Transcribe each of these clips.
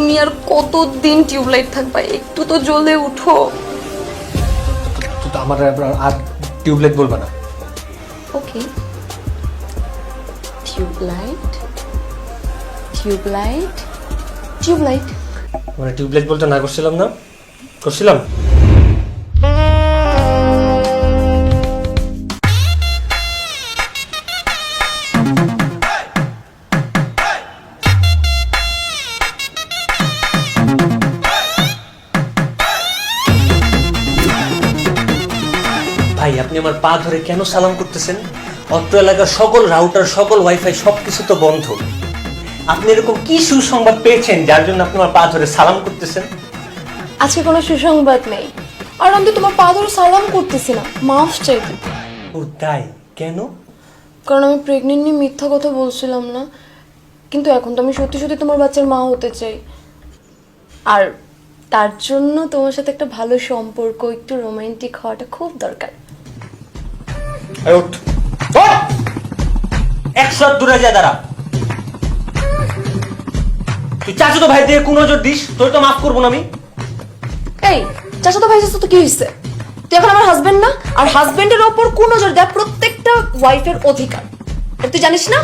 তুমি আর কতদিন টিউবলাইট থাকবা? একটু তো জ্বলে উঠো। তো আমার আর টিউবলাইট বলবা না। ওকে, টিউবলাইট টিউবলাইট টিউবলাইট। মানে টিউবলাইট বলতে না করছিলাম না? করছিলাম। ভাই আপনি আমার পা ধরে কেন সালাম করতেছেন? অত্র এলাকার সকল রাউটার, সকল ওয়াইফাই সবকিছু তো বন্ধ। আপনি এরকম কি সুসংবাদ পেয়েছেন যার জন্য আপনি আমার পা ধরে সালাম করতেছেন? আজকে কোনো সুসংবাদ নেই, আর আমি তোমার পা ধরে সালাম করতেছি না, মাফ চাইতে। ও তাই? কেন? কারণ আমি প্রেগনেন্ট নিয়ে মিথ্যা কথা বলছিলাম না, কিন্তু এখন তো আমি সত্যি সত্যি তোমার বাচ্চার মা হতে চাই। আর তার জন্য তোমার সাথে একটা ভালো সম্পর্ক, একটু রোমান্টিক হওয়াটা খুব দরকার। একশো দূরে যা দাঁড়া। তুই চাচা তো ভাই দিয়ে কোন নজর দিস, তোর তো মাফ করবো না আমি। এই চাচা তো ভাই তো কি হয়েছে? তুই এখন আমার হাজবেন্ড না? আর হাজবেন্ডের ওপর কোন নজর দেয় প্রত্যেকটা ওয়াইফের অধিকার, তুই জানিস না?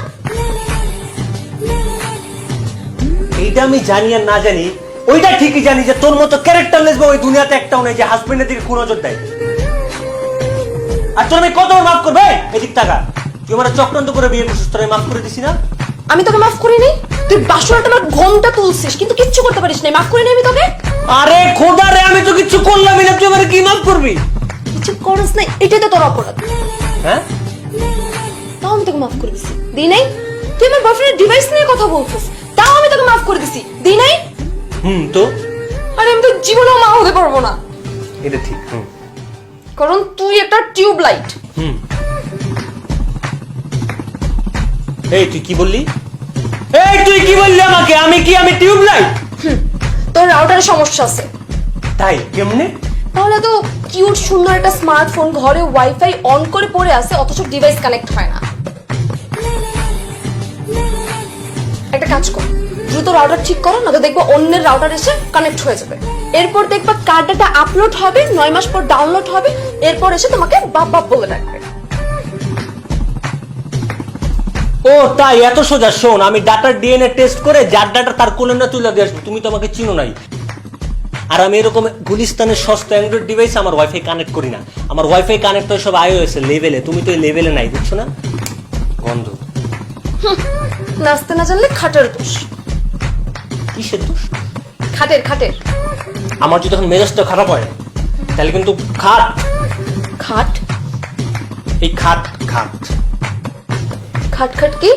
এইটা আমি জানি আর না জানি, ওইটা ঠিকই জানি যে তোর মতো ক্যারেক্টারলেস বা ওই দুনিয়াতে একটাও নেই যে হাজবেন্ডের দিকে কোন নজর দেয়। আর তোর আমি কতবার মাফ করবে? এদিক টাকা তুই আমার চক্রান্ত করে বিয়ে করছিস, তোর মাফ করে দিছি না? আমি তোকে মাফ করিনি। তুই বাসরটা আমার ঘন্টা তুলছিস কিন্তু কিচ্ছু করতে পারিস না, মাফ করিনি আমি তোকে। আরে খোদা রে, আমি তো কিচ্ছু করলামই না, তুই আমারে কি মাফ করবি? কিছু করিস না, এটাই তো তোর অপরাধ। হ্যাঁ, তাও আমি তোকে মাফ করে দিছি, দিই নাই? তুই আমার বয়ফ্রেন্ডের ডিভাইস নিয়ে কথা বলছিস, তাও আমি তোকে মাফ করে দিছি, দিই নাই? তো আরে আমি তো জীবনেও মা হতে পারবো না, এটা ঠিক। কারণ তুই একটা টিউবলাইট। এই তুই কি বললি? এই তুই কি বললি আমাকে? আমি কি, আমি টিউবলাইট? তোর রাউটারের সমস্যা আছে। তাই? কেমনে? তাহলে তো কিউট সুন্দর একটা স্মার্টফোন ঘরে ওয়াইফাই অন করে পড়ে আছে, অথচ ডিভাইস কানেক্ট হয় না। একটা কাজ কর, দ্রুত রাউটার ঠিক করো, না তো দেখবো অন্যের রাউটার এসে কানেক্ট হয়ে যাবে। এরপর দেখবা কার্ডটা আপলোড হবে, 9 মাস পর ডাউনলোড হবে, এরপর এসে তোমাকে বাপ বাপ বলে ডাকবে। ও তাই? এত সোজা? শোন, আমি ডাটার ডিএনএ টেস্ট করে যার ডাটা তার কোলেন্ডা তুলে দিয়ে আসবো। তুমি তো আমাকে চিনো নাই। আর আমি এরকম গুলিস্তানের সস্তা অ্যান্ড্রয়েড ডিভাইস আমার ওয়াইফাই কানেক্ট করি না। আমার ওয়াইফাই কানেক্ট হয় সব iOS এর লেভেলে। তুমি তো এই লেভেলে নাই, বুঝছো না? গন্ধ। নাচতে না জানলে খাটের দোষ। কিসের দোষ? খাটের খাটের। আমার যদি এখন মেজাজটা খারাপ হয় তাহলে কিন্তু খাট খাট? এই খাট খাট খাট খাট কি?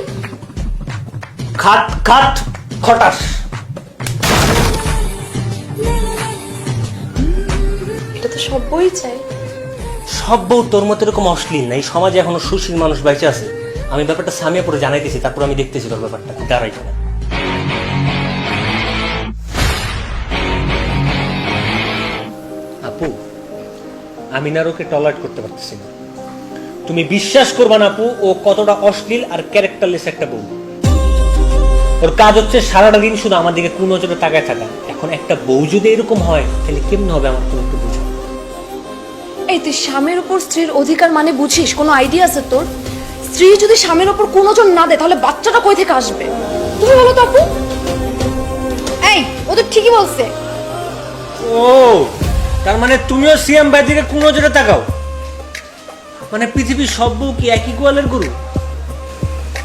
খাট খাট খটাস। এটা তো সব বই চাই। সব বউ তোর মতো এরকম অশ্লীল নাই। সমাজে এখনো সুশীল মানুষ বেঁচে আছে। আমি ব্যাপারটা সামিয়া পরে জানাইতেছি, তারপর আমি দেখতেছি তোর ব্যাপারটা দাঁড়াই কেন। আপু, আমি না ওকে টলারেট করতে পারতেছি না। তুমি বিশ্বাস করবা না আপু, ও কতটা অশ্লীল আর ক্যারেক্টারলেস একটা বউ। ওর কাজ হচ্ছে সারাটা দিন শুধু আমার দিকে কোন নজরে তাকায় থাকা। এখন একটা বউ যদি এরকম হয় তাহলে কেমন হবে আমার, তুমি একটু বুঝো। এই তুই স্বামীর উপর স্ত্রীর অধিকার মানে বুঝিস? কোনো আইডিয়া আছে তোর? স্ত্রী যদি স্বামীর উপর কোনো নজর না দেয় তাহলে বাচ্চাটা কই থেকে আসবে? তুমি বলো তো আপু। এই ও তো ঠিকই বলছে। ও তার মানে তুমিও সিএম ভাই দিকে কোন নজরে তাকাও? মানে পৃথিবীর সব বউ কি একই গোয়ালের গরু?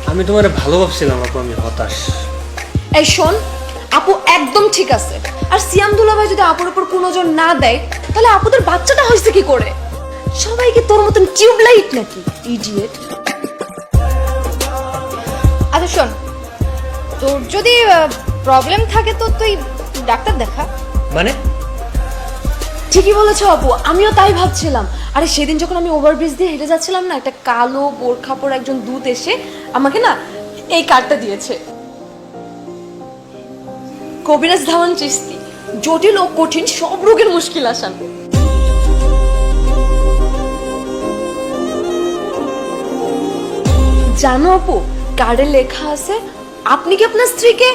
আমি তোমার ভালো ভাবছিলাম আপু, আমি হতাশ। এই শোন, আপু একদম ঠিক আছে। আর সিয়াম দুলাভাই যদি আপুর উপর কোনো নজর না দেয় তাহলে আপুদের বাচ্চাটা হয়েছে কি করে? সবাই কি তোর মতন টিউবলাইট নাকি? ইডিয়েট। আচ্ছা শোন, তোর যদি প্রবলেম থাকে তো তুই ডাক্তার দেখা। মানে? ঠিকই বলেছো আপু, আমিও তাই ভাবছিলাম। আরে সেদিন যখন আমি ওভারব্রিজ দিয়ে হেঁটে যাচ্ছিলাম না, একটা কালো বোরখা পরা একজন দূত এসে আমাকে না এই কার্ডটা দিয়েছে। কবিরাজ ধাওয়ান চিস্তি, জটিল ও কঠিন সব রোগের মুশকিল আসান। জানো আপু, কার্ডে লেখা আছে আপনি কি আপনার স্ত্রীকে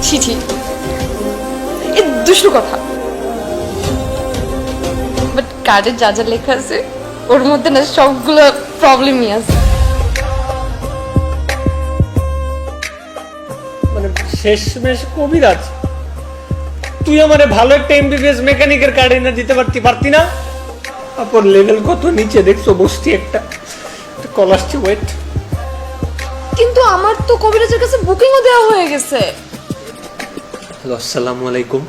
ছি ছি, এ দুষ্টু কথা। বাট কার্ডে যা যা লেখা আছে ওর মধ্যে না সবগুলো প্রবলেমই আছে। মানে শেষমেশ কবিরাজ, তুই আমারে ভালো একটা এমবিবিএস মেকানিকের কার্ড এনে দিতে পারতি না? আপর লেভেল কত নিচে দেখছো, বসতি একটা কল আসছে, ওয়েট। কিন্তু আমার তো কবিরাজের কাছে বুকিংও দেওয়া হয়ে গেছে। হ্যালো, আসসালামু আলাইকুম।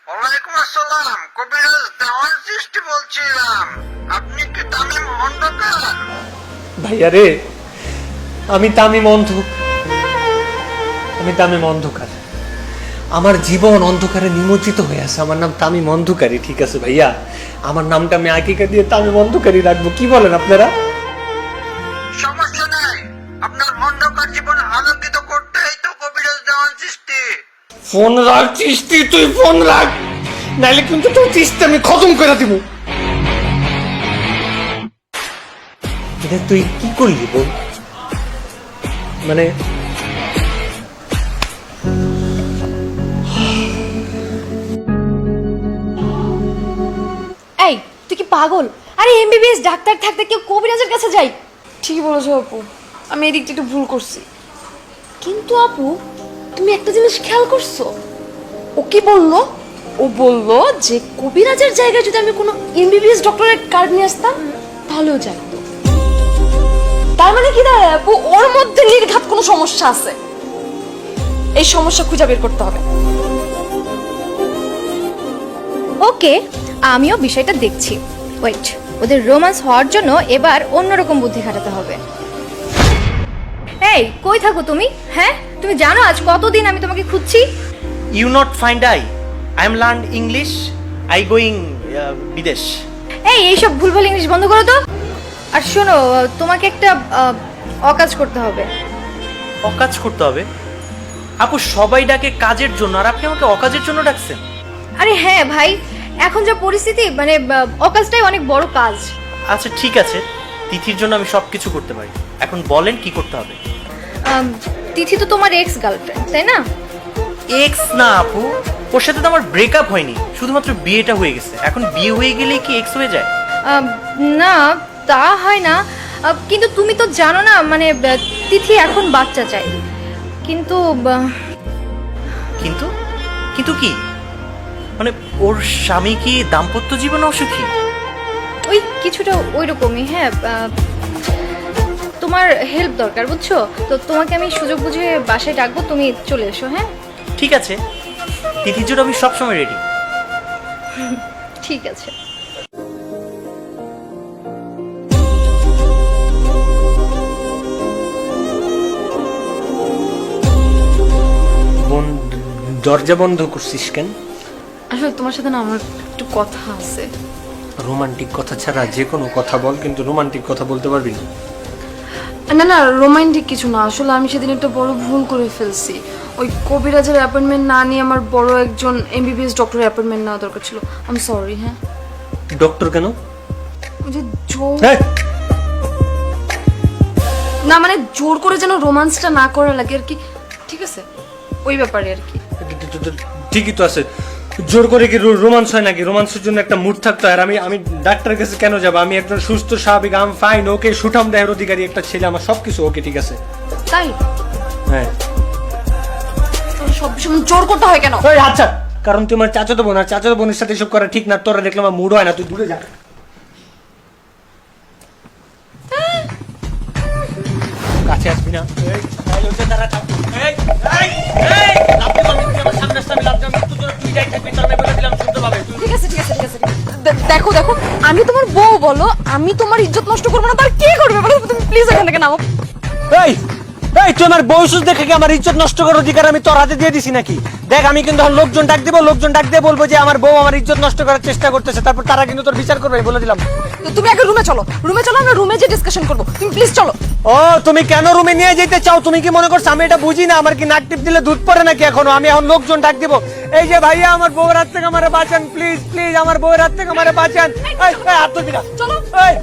ওয়ালাইকুম আসসালাম, কবিরাজ দেওয়ান সৃষ্টি বলছিলাম। আপনি কি তামিম খন্দকার? ভাইয়া রে, আমি তামিম অন্ধকার। আমার জীবন অন্ধকারে নিমজ্জিত হয়ে আছে। আমার নাম তামিম অন্ধকারী, ঠিক আছে ভাইয়া? আমার নামটা আমি আকিকা দিয়ে তামিম অন্ধকারী রাখবো, কি বলেন আপনারা? সমস্যা নাই, আপনার অন্ধকার জীবন আলোকিত করতেই তো কবিরাজ দেওয়ান সৃষ্টি। ফোন রাখ চিস্তি, তুই ফোন রাখ, নাইলে কিন্তু তোর চিস্তি আমি খতম করে দিব। এটা তুই কি করলি বল? মানে এই তুই কি পাগল? আরে এমবিবিএস ডাক্তার থাকতে কেউ কবিরাজের কাছে যাই? ঠিকই বলেছো আপু, আমি এই দিকটা একটু ভুল করছি। কিন্তু আপু, তুমি একটা জিনিস খেয়াল করছো? ও কি বললো? ও বললো যে কবিরাজের জায়গায় যদি আমি কোনো এমবিবিএস ডক্টরের কার্ড নিয়ে আসতাম তাহলেও যাইতো। তার মানে কি দাঁড়ায় আপু, ওর মধ্যে নির্ঘাত কোনো সমস্যা আছে। এই সমস্যা খুঁজে বের করতে হবে। ওকে, আমিও বিষয়টা দেখছি। ওয়েট, ওদের রোম্যান্স হওয়ার জন্য এবার অন্যরকম বুদ্ধি খাটাতে হবে। এই কই থাকো তুমি? হ্যাঁ, তুমি জানো আজ কতদিন আমি তোমাকে খুঁজছি? You not find I am learned English. I going বিদেশ। এইসব ভুলভাল ইংলিশ বন্ধ করো তো। আর শোনো, তোমাকে একটা অকাজ করতে হবে। অকাজ করতে হবে? আপু সবাই ডাকে কাজের জন্য, আর আপনি আমাকে অকাজের জন্য ডাকছেন? আরে হ্যাঁ ভাই, এখন যা পরিস্থিতি, মানে অকাজটাই অনেক বড় কাজ। আচ্ছা ঠিক আছে, তিথির জন্য আমি সব কিছু করতে পারি। এখন বলেন কি করতে হবে? তিথি তো তোমার এক্স গার্লফ্রেন্ড, তাই না? এক্স না আপু, ওর সাথে তো আমার ব্রেকআপ হয়নি, শুধুমাত্র বিয়েটা হয়ে গেছে। এখন বিয়ে হয়ে গেলে কি এক্স হয়ে যায়? না, তা হয় না। কিন্তু তুমি তো জানো না, মানে তিথি এখন বাচ্চা চাই। কিন্তু কিন্তু কিন্তু কি, মানে ওর স্বামী কি দাম্পত্য জীবনে অসুখী? ওই কিছুটা ওই রকমই। হ্যাঁ, তোমার হেল্প দরকার, বুঝছো তো? তোমাকে আমি সুযোগ বুঝে বাসায় ডাকবো, তুমি চলে এসো। হ্যাঁ ঠিক আছে, তিথির জন্য আমি সবসময় রেডি। ঠিক আছে। দরজা বন্ধ করছিস কেন? আসলে তোমার সাথে না আমার একটু কথা আছে। রোমান্টিক কথা ছাড়া যে কোনো কথা বল, কিন্তু রোমান্টিক কথা বলতে পারবি না। না না, রোমান্টিক কিছু না। আসলে আমি সেদিন একটা বড় ভুল করে ফেলছি। ওই কবিরাজের অ্যাপয়েন্টমেন্ট না নিয়ে আমার বড় একজন এমবিবিএস ডক্টরের অ্যাপয়েন্টমেন্ট নেওয়া দরকার ছিল। I am sorry. হ্যাঁ, ডক্টর কেন? ওই যে না, মানে জোর করে যেন রোমান্সটা না করা লাগে আর কি। ঠিক আছে, ওই ব্যাপারে আর কি। ঠিকই তো আছে, জোর করে কি রোমান্স হয় নাকি? রোমান্সের জন্য একটা মুড থাকতো। আর আমি ডাক্তারের কাছে কেন যাবো? আমি একজন সুস্থ স্বাভাবিক, আম ফাইন, ওকে, সুঠাম দেহের অধিকারী একটা ছেলে, আমার সবকিছু ওকে, ঠিক আছে? তাই হ্যাঁ, সব সময় জোর করতে হয় কেন? ওই আচ্ছা, কারণ তুই আমার চাচাতো বোন, আর চাচাতো বোনের সাথে এসব করা ঠিক না। তোরা দেখলাম আমার মুড হয় না, তুই দূরে যা। কাছে আসবি না। ঠিক আছে ঠিক আছে ঠিক আছে। দেখো দেখো, আমি তোমার বউ, বলো আমি তোমার ইজ্জত নষ্ট করবো না, তার কি করবে বলো? তুমি প্লিজ এখান থেকে নামো। এই এই, তুই আমার বয়স দেখে কি আমার ইজ্জত নষ্ট করার অধিকার আমি তোর হাতে দিয়ে দিছি নাকি? দেখ, আমি কিন্তু লোকজন ডাক দিব, লোকজন ডাক দিয়ে বলবো যে আমার বউ আমার ইজ্জত নষ্ট করার চেষ্টা করতেছে, তারপর তারা কিন্তু তোর বিচার করবে, বলে দিলাম। তুমি আগে রুমে চলো, আমরা রুমে যে ডিসকাশন করবো। তুমি প্লিজ চলো। ও, তুমি কেন রুমে নিয়ে যেতে চাও? তুমি কি মনে করছো আমি এটা বুঝি না? আমার কি নাক টিপ দিলে দুধ পড়ে নাকি এখনো? আমি এখন লোকজন ডাক দিব। এই যে ভাইয়া, আমার বউয়ের হাত থেকে আমারে বাঁচান, প্লিজ প্লিজ, আমার বউয়ের হাত থেকে আমারে বাঁচান। এই হাত তুলবি না, চলো। এই।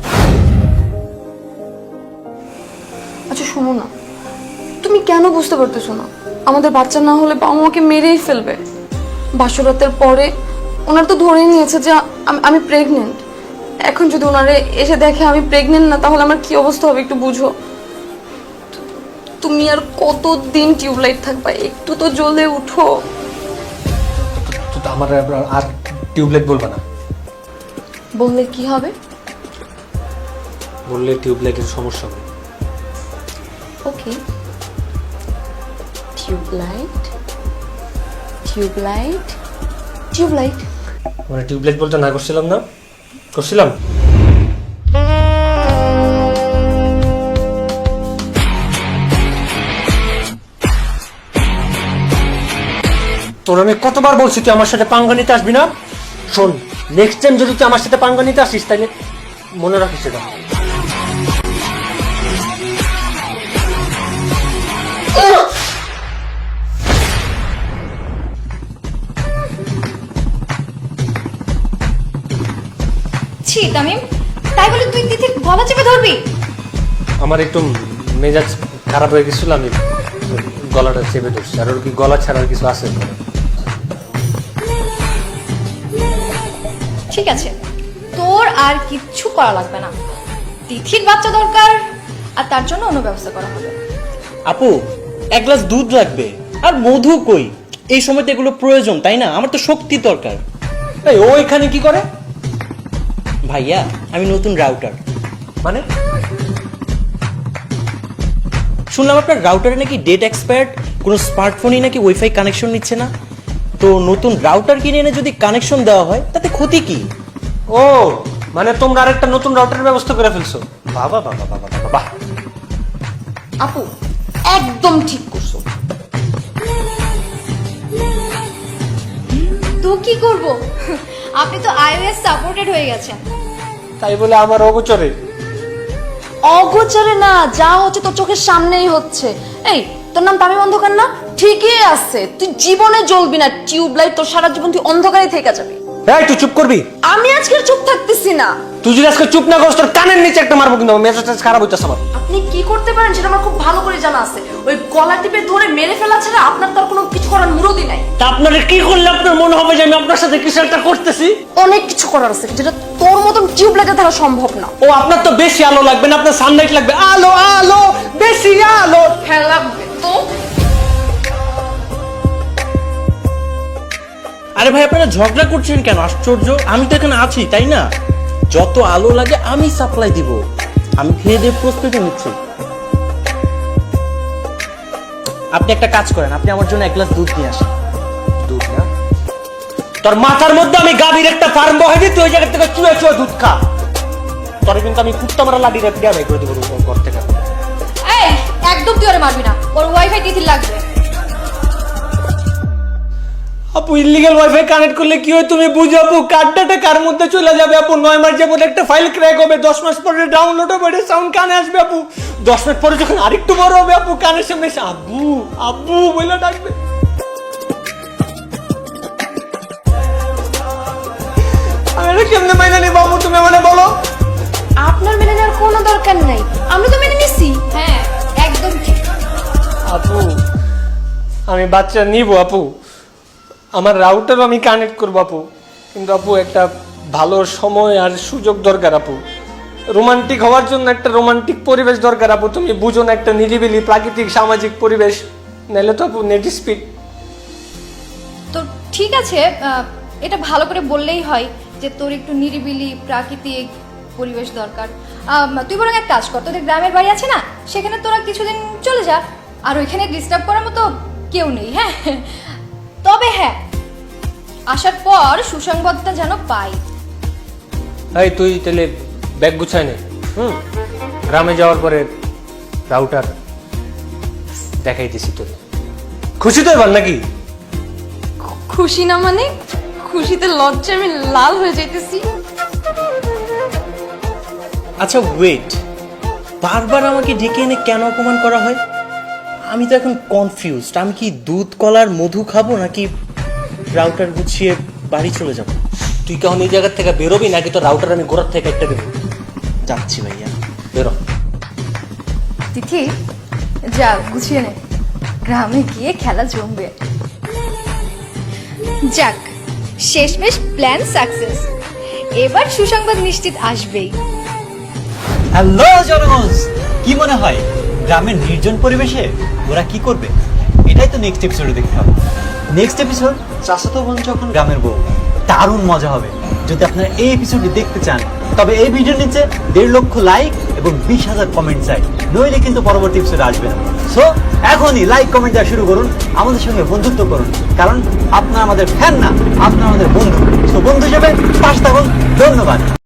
আচ্ছা শোনো না, তুমি কেন বুঝতে পারতেছো না? আমাদের বাচ্চা না হলে বাবা মাকে মেরেই ফেলবে। বাসরাতের পরে ওনার তো ধরেই নিয়েছে যে আমি প্রেগনেন্ট। এখন যদি ওনারে এসে দেখে আমি প্রেগনেন্ট না, তাহলে আমার কি অবস্থা হবে একটু বুঝো। তুমি আর কতদিন টিউবলাইট থাকবা? একটু তো জ্বলে উঠো। তো আমার আর টিউবলাইট বলবা না। বললে কি হবে? বললে টিউবলাইটের সমস্যা হবে। ওকে, টিউবলাইট টিউবলাইট টিউবলাইট। মানে টিউবলাইট বলতে না করছিলাম না? করছিলাম। তোর আমি কতবার বলছি তুই আমার সাথে পাঙ্গা নিতে আসবি না? শোন, নেক্সট টাইম যদি তুই আমার সাথে পাঙ্গা নিতে আসিস তাহলে মনে রাখিস এটা। ছি তামিম, তাই বলে তুই তিথির গলা চেপে ধরবি? আমার একটু মেজাজ খারাপ হয়ে গেছিল, আমি গলাটা চেপে ধরছি। আর ওর কি গলা ছাড়ার কিছু আছে? ঠিক আছে, তোর আর কিচ্ছু করা লাগবে না। তিথির বাচ্চা দরকার, আর তার জন্য অন্য ব্যবস্থা করা হবে। আপু, এক গ্লাস দুধ লাগবে। আর মধু কই? এই সময়তে এগুলো প্রয়োজন, তাই না? আমার তো শক্তি দরকার। এই ও এখানে কি করে? ভাইয়া, আমি নতুন রাউটার। মানে শুনলাম আপনার রাউটারে নাকি ডেট এক্সপায়ার্ড, কোনো স্মার্টফোনই নাকি ওয়াইফাই কানেকশন নিচ্ছে না। তো নতুন রাউটার কিনে এনে যদি কানেকশন দেওয়া হয় তাতে ক্ষতি কি? ও মানে তোমরা আরেকটা নতুন রাউটারের ব্যবস্থা করে ফেলছো? বাবা বাবা বাবা বাবা বাহ। আপু একদম ঠিক করছো। তো কি করব? আপনি তো iOS সাপোর্টেড হয়ে গেছেন। তাই বলে আমার অগোচরে? অগোচরে না, যা হচ্ছে তোর চোখের সামনেই হচ্ছে। এই তোর নাম তামিম অন্ধকার না? ঠিকই আছে, তুই জীবনে জ্বলবি না। টিউবলাইট তোর সারা জীবন তুই অন্ধকারেই থেকে যাবি। এই তুই চুপ করবি? আমি আজকে আর চুপ থাকতেছি না। তুই যদি আজকে চুপ না করিস তোর কানের নিচে একটা মারবো, কিন্তু মেজাজটা খারাপ হইতেছে আমার। আপনি কি করতে পারেন সেটা আমার খুব ভালো করে জানা আছে। ওই গলা টিপে ধরে মেরে ফেলা ছাড়া আপনার তার কোনো কিছু করার মুরদি নাই। তা আপনারা কি করলে আপনার মনে হবে যে আমি আপনার সাথে কিছু একটা করতেছি? অনেক কিছু করার আছে যেটা তোর মতন টিউবলাইটে দ্বারা সম্ভব না। ও আপনার তো বেশি আলো লাগবে না, আপনার সানলাইট লাগবে। আলো আলো, বেশি আলো। হ্যাঁ লাগবে তো। আরে ভাই, আপনারা ঝগড়া করছেন কেন? আশ্চর্য, আমি তো এখানে আছি, তাই না? যত আলো লাগে আমি সাপ্লাই দিব। আমি খেয়ে দিয়ে প্রস্তুতি নিচ্ছি। আপনি একটা কাজ করেন, আপনি আমার জন্য এক গ্লাস দুধ নিয়ে আসেন। দুধ না? তোর মাথার মধ্যে আমি গাভীর একটা ফার্ম বহাই দিই, তুই ওই জায়গা থেকে চুয়ে চুয়ে দুধ খা। তোর কিন্তু আমি কুত্তা মারা লাডি রেখে দিয়ে করে দেবো ঘর থেকে। এই একদম তুই ওরে মারবি না, ওর ওয়াইফাই তিথির লাগবে। আপু ইলিগাল ওয়াইফাই কানেক্ট করলে কি হয় তুমি বুঝো আপু? কার্ডটা কার মধ্যে চলে যাবে আপু? 9 মাস যাবত একটা ফাইল ক্র্যাক হবে, 10 মাস পরে ডাউনলোড হবে, সাউন্ড কানে আসবে আপু। 10 মিনিট পরে যখন আরেকটু বড় হবে আপু, কানের সামনে এসে আব্বু আব্বু বলে ডাকবে। আমি কেমনে মাইনা নিব আপু, তুমি আমাকে বলো। আপনার মেনে নেওয়ার কোনো দরকার নাই, আমি তো মেনে নিছি। হ্যাঁ একদম ঠিক। আপু আমি বাচ্চা নিব আপু, আমার রাউটার আমি কানেক্ট করবো আপু, কিন্তু আপু একটা ভালো সময় আর সুযোগ দরকার আপু। রোমান্টিক হওয়ার জন্য একটা রোমান্টিক পরিবেশ দরকার আপু। তুমি বুঝো না, একটা নিরিবিলি প্রাকৃতিক সামাজিক পরিবেশ, নাহলে তো আপু নেট স্পিড। তো ঠিক আছে, এটা ভালো করে বললেই হয় যে তোর একটু নিরিবিলি প্রাকৃতিক পরিবেশ দরকার। তুই বরং এক কাজ কর, তোদের গ্রামের বাড়ি আছে না, সেখানে তোরা কিছুদিন চলে যা। আর ওইখানে ডিস্টার্ব করার মতো কেউ নেই। হ্যাঁ, তবে হ্যাঁ, আসার পর সুসংবাদটা যেন পাই। এই তুই তাহলে ব্যাগ গুছায় নে। গ্রামে যাওয়ার পরে রাউটার দেখাই দিছি তোর। খুশি তো এবার নাকি? খুশি না মানে? খুশিতে লজ্জা আমি লাল হয়ে যাইতেছি। আচ্ছা ওয়েট, বারবার আমাকে ডেকে এনে কেন অপমান করা হয়? আমি তো এখন কনফিউজড। আমি কি দুধ কলার মধু খাবো নাকি রাউটার গুছিয়ে বাড়ি চলে যাব? তুই কখন এই জায়গার থেকে বেরোবি নাকি তোর রাউটার আমি গোড়ার থেকে একটা দেবো? যাচ্ছি ভাইয়া। বেরো। তিথি, যা গুছিয়ে নে, গ্রামে গিয়ে খেলা জমবে। যাক, শেষমেশ প্ল্যান সাকসেস। এবার সুসংবাদ নিশ্চিত আসবেই। হ্যালো জনগণ, কি মনে হয় গ্রামের নির্জন পরিবেশে ওরা কি করবে? এটাই তো নেক্সট এপিসোডে দেখতে হবে। নেক্সট এপিসোড চাচাতো বোন যখন গ্রামের বউ, দারুণ মজা হবে। যদি আপনারা এই এপিসোডটি দেখতে চান তবে এই ভিডিওর নিচে 1.5 লক্ষ লাইক এবং 20,000 কমেন্ট চাই, নইলে কিন্তু পরবর্তী এপিসোডে আসবে না। সো এখনই লাইক কমেন্ট দেওয়া শুরু করুন, আমাদের সঙ্গে বন্ধুত্ব করুন, কারণ আপনারা আমাদের ফ্যান না, আপনারা আমাদের বন্ধু। সো বন্ধু হিসেবে পাশে থাকুন। ধন্যবাদ।